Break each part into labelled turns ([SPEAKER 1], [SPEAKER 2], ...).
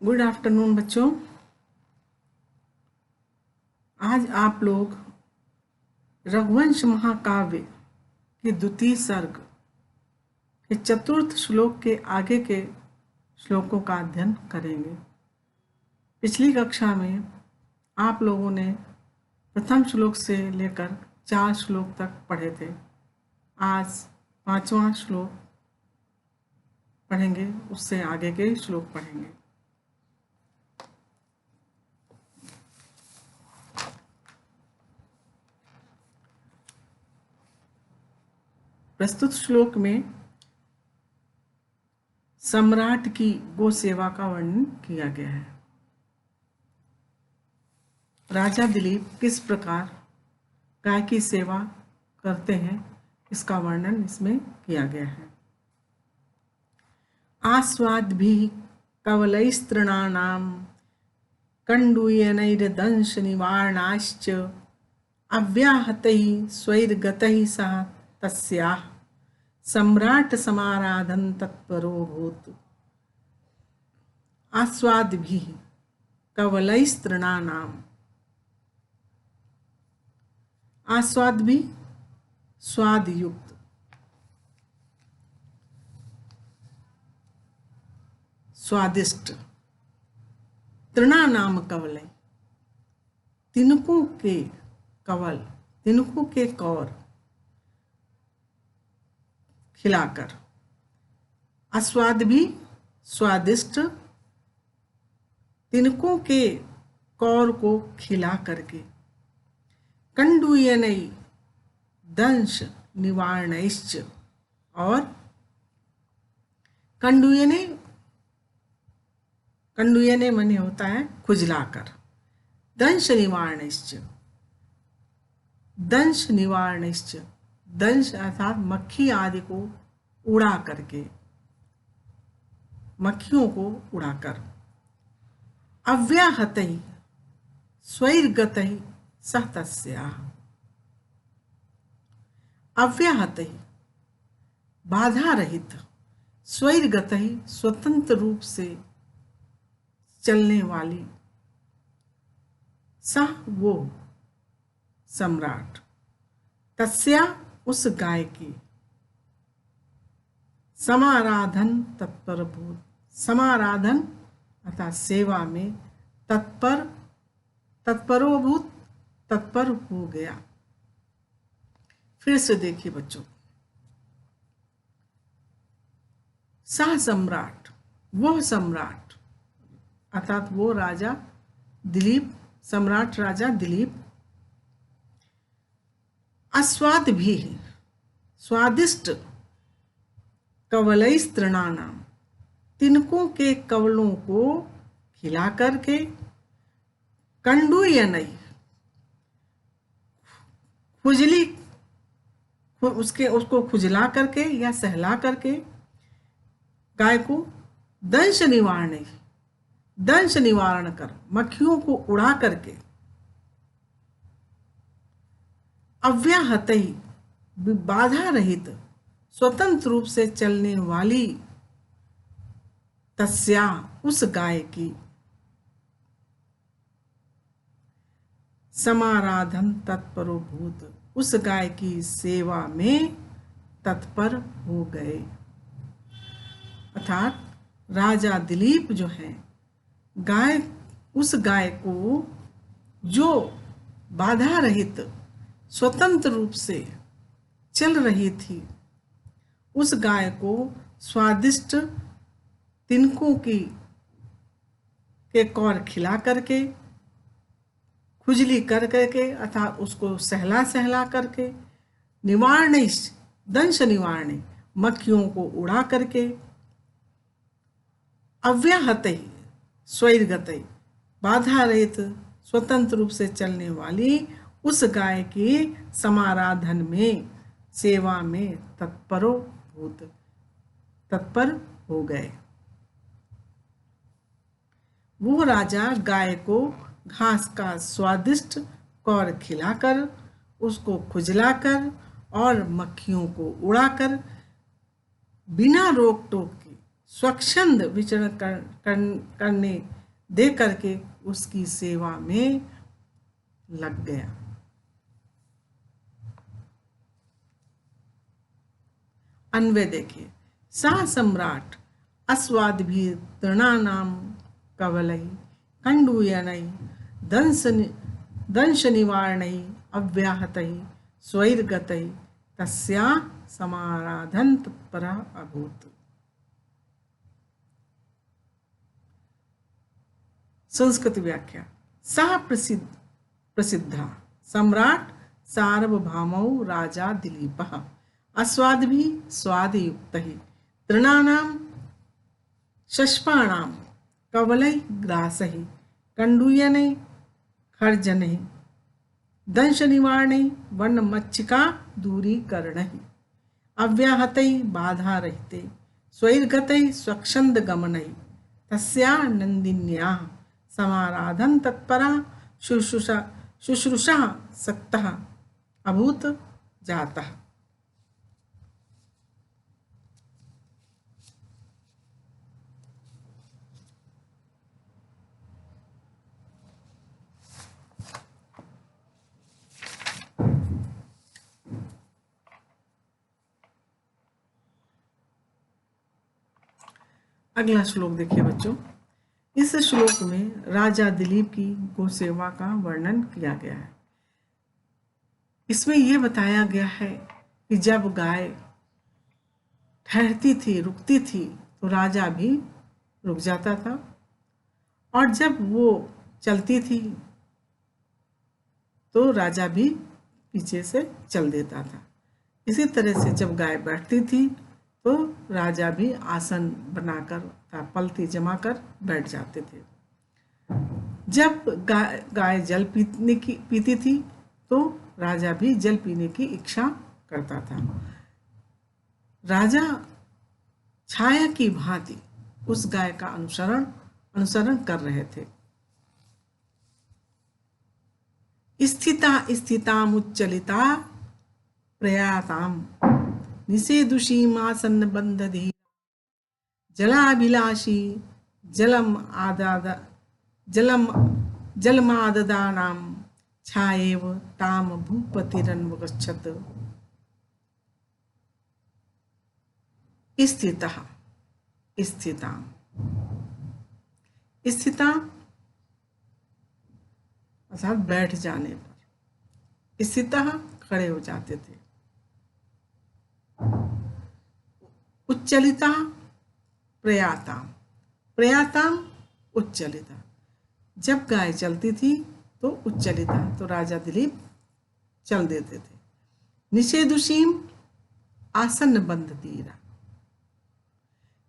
[SPEAKER 1] Good afternoon बच्चों। आज आप लोग रघुवंश महाकाव्य के द्वितीय सर्ग के चतुर्थ श्लोक के आगे के श्लोकों का अध्ययन करेंगे। पिछली कक्षा में आप लोगों ने प्रथम श्लोक से लेकर 4 श्लोक तक पढ़े थे। आज 5वां श्लोक पढ़ेंगे, उससे आगे के श्लोक पढ़ेंगे। प्रस्तुत श्लोक में सम्राट की गो सेवा का वर्णन किया गया है। राजा दिलीप किस प्रकार गाय की सेवा करते हैं, इसका वर्णन इसमें किया गया है। आस्वाद्भिः कवलैस्तृणानां कण्डूयनैर्दंश निवारणाश्च अव्याहतैः स्वैर्गतैः सह तस्याः सम्राट समाराधन तत्परोऽभूत्। आस्वाद्भिः कवलैस्तृणानां, आस्वाद भी स्वाद युक्त, स्वादिष्ट। तृणानाम कवल, तिनकों के कवल, तिनकों के कौर खिलाकर। आस्वाद भी स्वादिष्ट, तिनकों के कौर को खिला करके। कंडूयनै दंश निवारणैश्च, और कंडूयने मने होता है खुजलाकर। दंश निवारणैश्च, दंश निवारणैश्च, दंश अर्थात मक्खी आदि को उड़ा करके, मक्खियों को उड़ाकर। अव्याहतैः स्वैर्गतैः सह तस्याः, अव्याहतैः बाधा रहित, स्वैर्गतैः स्वतंत्र रूप से चलने वाली, सह वो सम्राट, तस्या उस गाय की, समाराधन तत्पर भूत, समाराधन अर्थात सेवा में, तत्पर, तत्परोभूत तत्पर हो गया। फिर से देखिए बच्चों, सह सम्राट, वह सम्राट अर्थात वो राजा दिलीप, सम्राट राजा दिलीप। आस्वाद भी स्वादिष्ट, कवलैस्तृणानां, तिनकों के कवलों को खिला करके। कंडूयनै खुजली, उसको खुजला करके या सहला करके गाय को। दंश निवारण, दंश निवारण कर, मक्खियों को उड़ा करके। अव्याहतैः बाधा रहित, स्वतंत्र रूप से चलने वाली, तस्या उस गाय की, समाराधन तत्परोभूत, उस गाय की सेवा में तत्पर हो गए। अर्थात राजा दिलीप जो है, गाय, उस गाय को जो बाधा रहित स्वतंत्र रूप से चल रही थी, उस गाय को स्वादिष्ट तिनकों की के कौर खिला करके, खुजली कर करके अर्थात उसको सहला सहला करके। निवारण, दंश निवारण, मक्खियों को उड़ा करके। अव्याहतैः स्वैर्गतैः बाधा रहित स्वतंत्र रूप से चलने वाली उस गाय की समाराधन में, सेवा में तत्परोभूत, तत्पर हो गए। वो राजा गाय को घास का स्वादिष्ट कौर खिलाकर, उसको खुजलाकर और मक्खियों को उड़ाकर बिना रोक टोक के स्वच्छंद विचरण करने दे करके उसकी सेवा में लग गया। अन्वय देखिए, सा सम्राट अस्वाद्भि तृणानाम कवलै कंडूयनै दंश निवारणै अव्याहतै स्वैर्गतै तस्या समाराधन तत्परा अभूत। संस्कृत व्याख्या। सः प्रसिद्धा सम्राट सार्वभौमौ राजा दिलीपः अस्वाद्भिः स्वादयुक्तैः तृणानां शष्पाणां कवलैः ग्रासैः कंडूयनैः खर्जनैः दंशनिवारणैः वर्णमच्छिका दूरीकरणैः अव्याहतैः बाधारहितैः स्वैर्गतैः स्वच्छन्दगमनैः तस्या नन्दिन्याः समाराधन तत्परा शुश्रूषा सक्तः अभूत जातः। अगला श्लोक देखिए बच्चों। इस श्लोक में राजा दिलीप की गौसेवा का वर्णन किया गया है। इसमें यह बताया गया है कि जब गाय ठहरती थी, रुकती थी, तो राजा भी रुक जाता था, और जब वो चलती थी तो राजा भी पीछे से चल देता था। इसी तरह से जब गाय बैठती थी तो राजा भी आसन बनाकर पलती जमा कर बैठ जाते थे। जब गाय जल पीती थी तो राजा भी जल पीने की इच्छा करता था। राजा छाया की भांति उस गाय का अनुसरण कर रहे थे। स्थितामुच्चलिता प्रयाताम निषेधुषीमासन्न बंधधीरा जलाभिलाषी जलमाददानां छायेव ताम भूपतिरन्वगच्छत्। स्थितः स्थिताम अर्थात बैठ जाने पर, स्थितः खड़े हो जाते थे। उच्चलिता प्रयाताम उच्चलिता, जब गाय चलती थी तो उच्चलिता, तो राजा दिलीप चल देते थे। निषेधुषीम आसन बंध दीरा,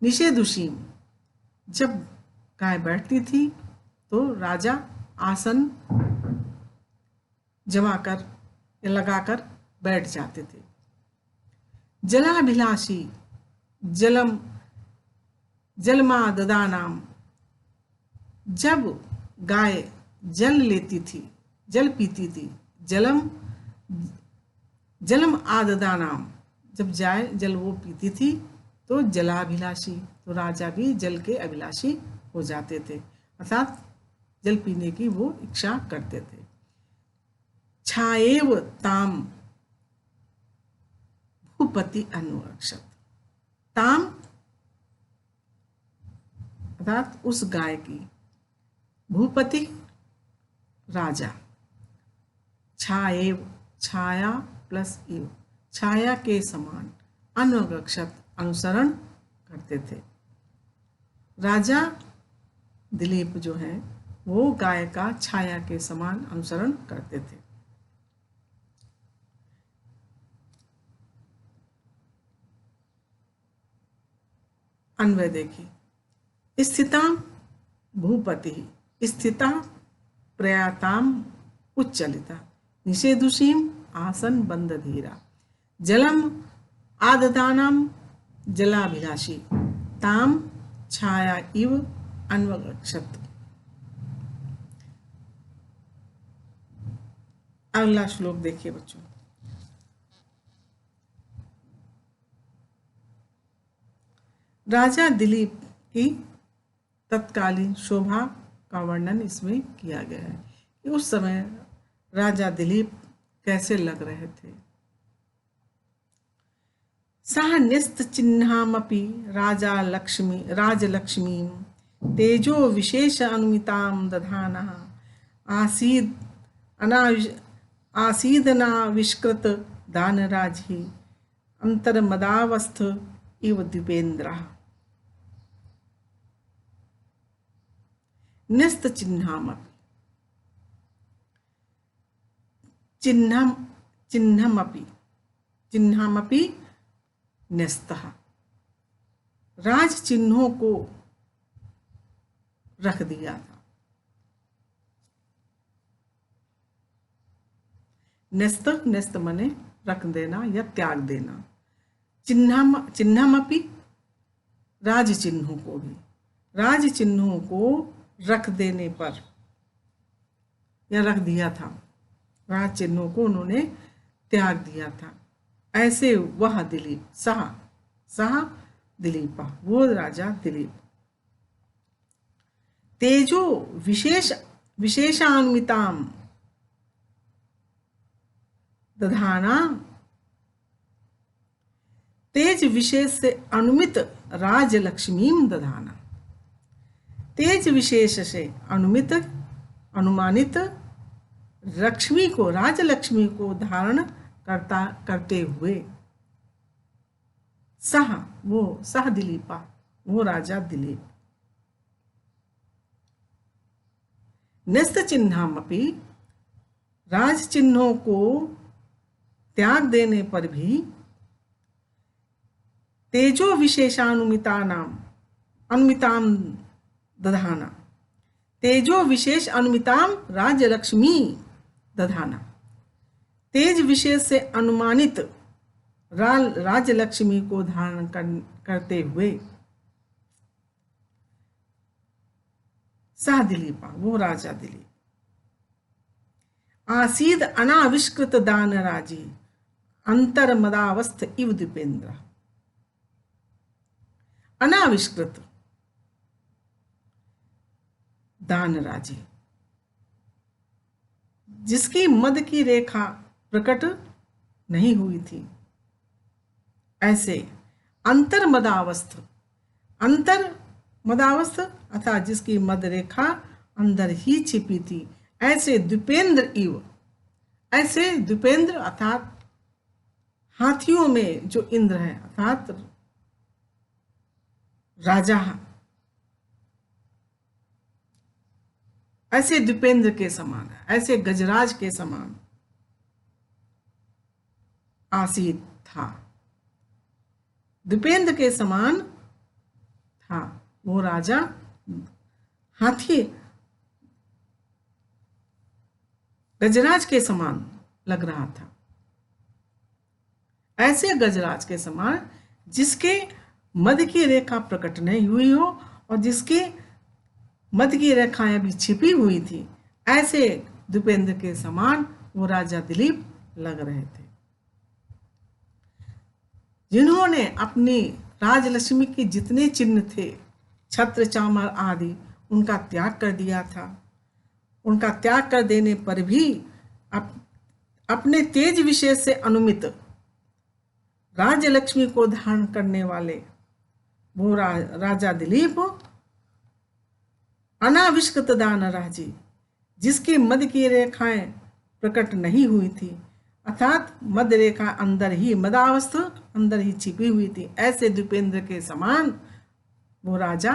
[SPEAKER 1] निषेधुषीम, जब गाय बैठती थी तो राजा आसन जमा कर या लगाकर बैठ जाते थे। जलाभिलाषी जलमाददानाम, जब गाय जल लेती थी, जल पीती थी, जलम आददानाम, जब जल वो पीती थी तो जलाभिलाषी, तो राजा भी जल के अभिलाषी हो जाते थे, अर्थात जल पीने की वो इच्छा करते थे। छाएव ताम भूपति अनुरक्षत, ताम अर्थात उस गाय की, भूपति राजा, छाएव छाया प्लस इव, छाया के समान, अनुरक्षत अनुसरण करते थे। राजा दिलीप जो है वो गाय का छाया के समान अनुसरण करते थे। अन्वय देखिए। स्थिता भूपति स्थिता प्रयाताम उच्चलिता निषेधुषीम आसन बंद धीरा जलम आददानाम जलाभिलाषी ताम छाया इव अन्वगच्छत। अगला श्लोक देखिए बच्चों। राजा दिलीप की तत्कालीन शोभा का वर्णन इसमें किया गया है कि उस समय राजा दिलीप कैसे लग रहे थे। सह निश्चिह्नामपि राजलक्ष्मीं तेजो विशेष अनुमितां दधानः आसीदनाविष्कृत दानराजी अंतर्मदावस्थ इव द्विपेन्द्रः। निश्चिह्नामपि चिह्नमपि न्यस्तः, राज चिन्हों को रख दिया था। न्यस्त मने रख देना या त्याग देना। चिन्हमपि राज चिन्हों को भी, राज चिन्हों को रख देने पर या रख दिया था, राज चिन्हों को उन्होंने त्याग दिया था। ऐसे वह दिलीप सह दिलीप, वो राजा दिलीप, तेजो विशेषान्विताम दधाना, तेज विशेष से अनुमित राजलक्ष्मीम दधाना, तेज विशेष से अनुमानित लक्ष्मी को, राजलक्ष्मी को धारण करते हुए सह दिलीपा, वो राजा दिलीप। न्यस्त चिन्हमपि, राज चिन्हों को त्याग देने पर भी तेजो अनुमिताम दधाना, तेजो विशेष अनुमिताम राजलक्ष्मी दधाना, तेज विशेष से अनुमानित राजलक्ष्मी को धारण करते हुए सह दिलीपा, वो राजा दिलीप। आसीद अनाविष्कृत दान राजी अंतर्मदावस्थ इव द्विपेन्द्र, अनाविष्कृत दान राजी, जिसकी मद की रेखा प्रकट नहीं हुई थी, ऐसे अंतर्मदावस्थ अर्थात जिसकी मद रेखा अंदर ही छिपी थी, ऐसे द्विपेन्द्र अर्थात हाथियों में जो इंद्र है, अर्थात राजा, ऐसे द्विपेन्द्र के समान, ऐसे गजराज के समान आसीत था, द्विपेन्द्र के समान था वो राजा। हाथी गजराज के समान लग रहा था, ऐसे गजराज के समान जिसके मद की रेखा प्रकट नहीं हुई हो और जिसके मद की रेखाएं भी छिपी हुई थी, ऐसे द्विपेन्द्र के समान वो राजा दिलीप लग रहे थे, जिन्होंने अपनी राजलक्ष्मी के जितने चिन्ह थे, छत्र चामर आदि, उनका त्याग कर दिया था। उनका त्याग कर देने पर भी अपने तेज विशेष से अनुमित राजलक्ष्मी को धारण करने वाले वो राजा दिलीप अनाविष्कृत दान राजी, जिसकी मद की रेखाएं प्रकट नहीं हुई थी, अर्थात मद रेखा अंदर ही, मदावस्था अंदर ही छिपी हुई थी, ऐसे द्विपेन्द्र के समान वो राजा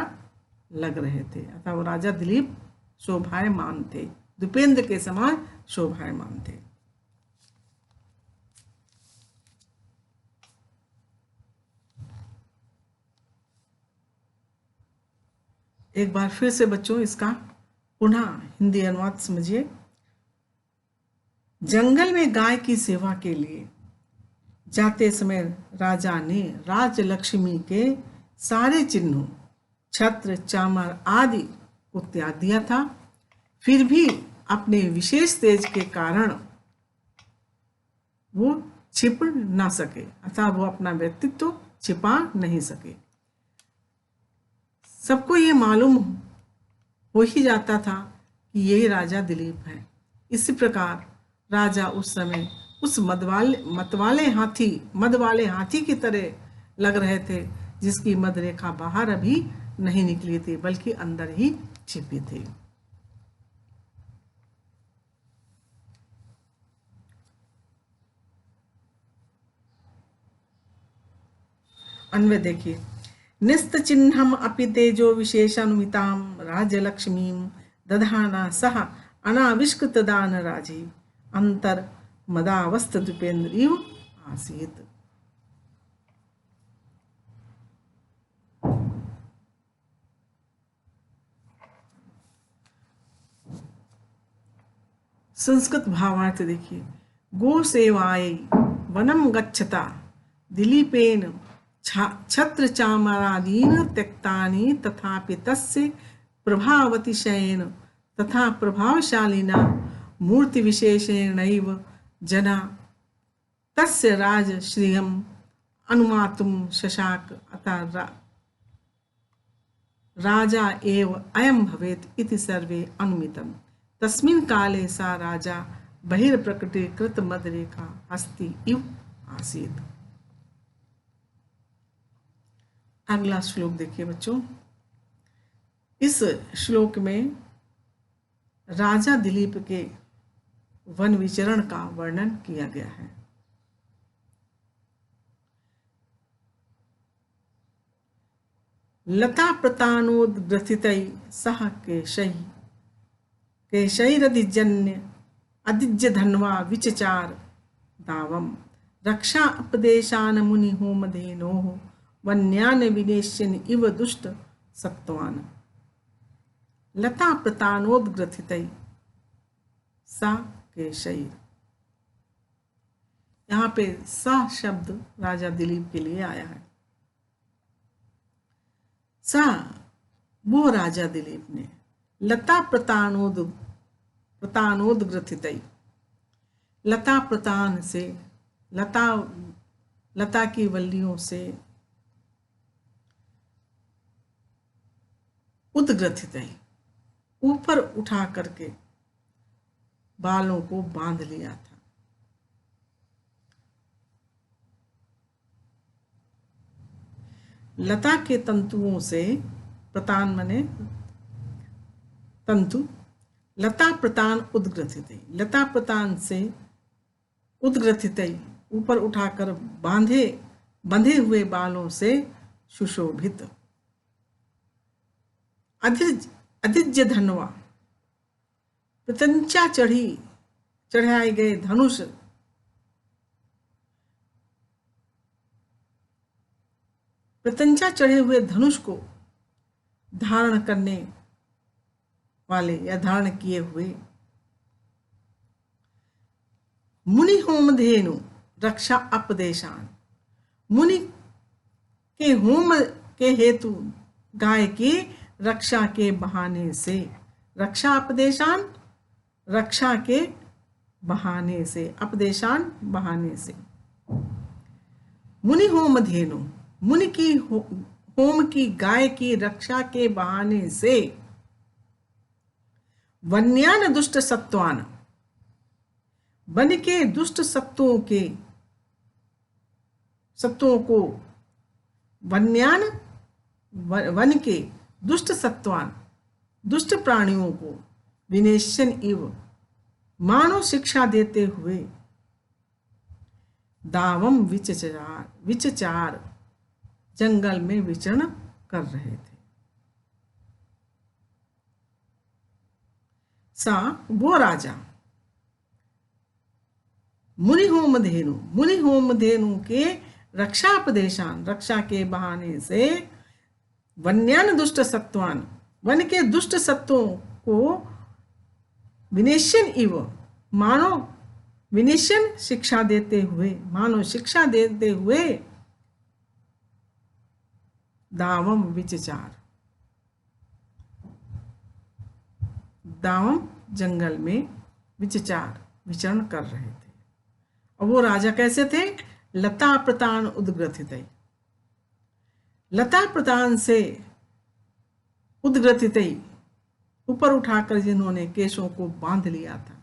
[SPEAKER 1] लग रहे थे, अर्थात वो राजा दिलीप शोभायमान थे, द्विपेन्द्र के समान शोभायमान थे। एक बार फिर से बच्चों इसका पुनः हिंदी अनुवाद समझिए। जंगल में गाय की सेवा के लिए जाते समय राजा ने राजलक्ष्मी के सारे चिन्हों, छत्र चामर आदि को त्याग दिया था, फिर भी अपने विशेष तेज के कारण वो छिप ना सके, अर्थात वो अपना व्यक्तित्व छिपा नहीं सके। सबको ये मालूम हो ही जाता था कि यही राजा दिलीप है। इसी प्रकार राजा उस समय उस मद वाले हाथी की तरह लग रहे थे, जिसकी मद रेखा बाहर अभी नहीं निकली थी बल्कि अंदर ही छिपी थी। अन्वय देखिए, निस्त चिन्हम अपि तेजो विशेषान्विताम राज्यलक्ष्मीम दधाना सह अनाविष्कृत दान राजी अंतर मदावस्थ द्विपेन्द्रिय आसीत। संस्कृत भावार्थ देखिए, गो सेवायै वनम गच्छता दिलीपेन छत्र चामरादीन त्यक्तानि तथापि तस्य प्रभावतिशयेन तथा प्रभावशालिना मूर्ति विशेषेणैव जना तस्य राजश्रियम् अनुमातुं शशाक अतः राजा एव अयं भवेत् इति सर्वे अनुमितम्। तस्मिन् काले सा राजा बहिर्प्रकटीकृत मदरेखा हस्ति इव आसीत्। अगला श्लोक देखिए बच्चों। इस श्लोक में राजा दिलीप के वन विचरण का वर्णन किया गया है। लता प्रतानोद्ग्रथितै सह केशैरधिजन्य अदिज्य धन्वा विचचार दावम रक्षा उपदेशान मुनि होमधेनोः वन्यान विनेश्यन इव दुष्ट सत्वान। लता प्रतानोद्ग्रथितै सा केशैर, यहाँ पे सा शब्द राजा दिलीप के लिए आया है। सा वो राजा दिलीप ने लता प्रतानोद्ग्रथितै, लता प्रतान से लता की वल्लियों से उद्ग्रथित है ऊपर उठा करके बालों को बांध लिया था। लता के तंतुओं से, प्रतान मने तंतु, लता प्रतान उद्ग्रथित, लता प्रतान से उद्ग्रथित ऊपर उठाकर बंधे हुए बालों से सुशोभित। अधिज्य धनवा, प्रत्यंचा चढ़ाए गए धनुष, प्रत्यंचा चढ़े हुए धनुष को धारण करने वाले या धारण किए हुए। मुनि होमधेनु रक्षा अपदेशान, मुनि के होम के हेतु गाय की रक्षा के बहाने से, रक्षा अपदेशान, रक्षा के बहाने से, अपदेशान बहाने से। मुनि होमधेनु, मुनि की होम की गाय की रक्षा के बहाने से। वन्यान दुष्ट सत्वान, वन के दुष्ट सत्वों को, वन्यान वन के दुष्ट सत्वान, दुष्ट प्राणियों को, विनेशन इव मानो शिक्षा देते हुए, दावम विचचार जंगल में विचरण कर रहे थे। सा वो राजा मुनि होमधेनु के रक्षापदेशान, रक्षा के बहाने से, वन्यान दुष्ट सत्वान, वन के दुष्ट सत्वों को, विनेशन इव मानो विनेशन शिक्षा देते हुए, मानो शिक्षा देते हुए, दावम विचचार, दावम जंगल में विचरण कर रहे थे। और वो राजा कैसे थे? लता प्रतान उद्ग्रथित, लता प्रतान से उद्ग्रथितई, ऊपर उठाकर जिन्होंने केशों को बांध लिया था,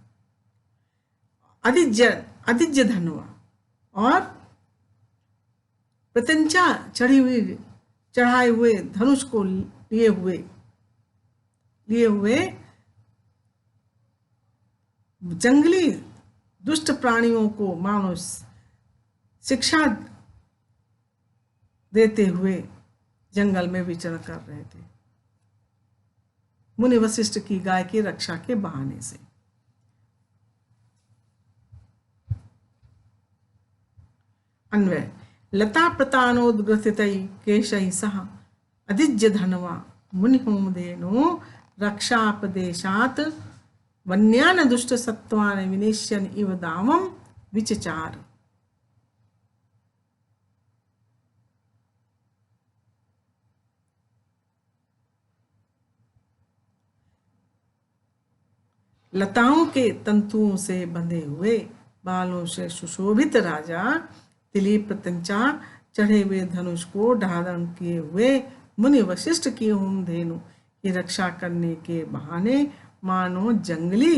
[SPEAKER 1] अधिज्य अधिज्य धनवा, और प्रत्यंचा चढ़ाए हुए धनुष को लिए हुए जंगली दुष्ट प्राणियों को मानो शिक्षा देते हुए जंगल में विचरण कर रहे थे, मुनि वशिष्ठ की गाय की रक्षा के बहाने से। अन्वय, लता प्रतानोद्ग्रथितै केशै सह अधिज्य धनवा मुनिहोमधेनो रक्षापदेशात् वन्यान दुष्ट सत्वान विनेश्यन इव दामम विचचार। लताओं के तंतुओं से बंधे हुए बालों से सुशोभित राजा दिलीप प्रत्यंचा चढ़े हुए धनुष को धारण किए हुए मुनि वशिष्ठ की होमधेनु की रक्षा करने के बहाने मानो जंगली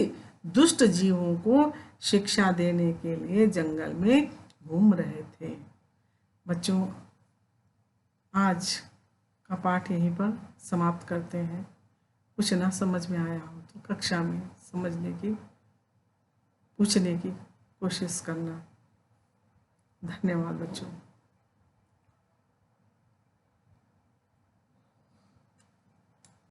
[SPEAKER 1] दुष्ट जीवों को शिक्षा देने के लिए जंगल में घूम रहे थे। बच्चों, आज का पाठ यहीं पर समाप्त करते हैं। कुछ ना समझ में आया हो तो कक्षा में समझने की, पूछने की कोशिश करना। धन्यवाद बच्चों।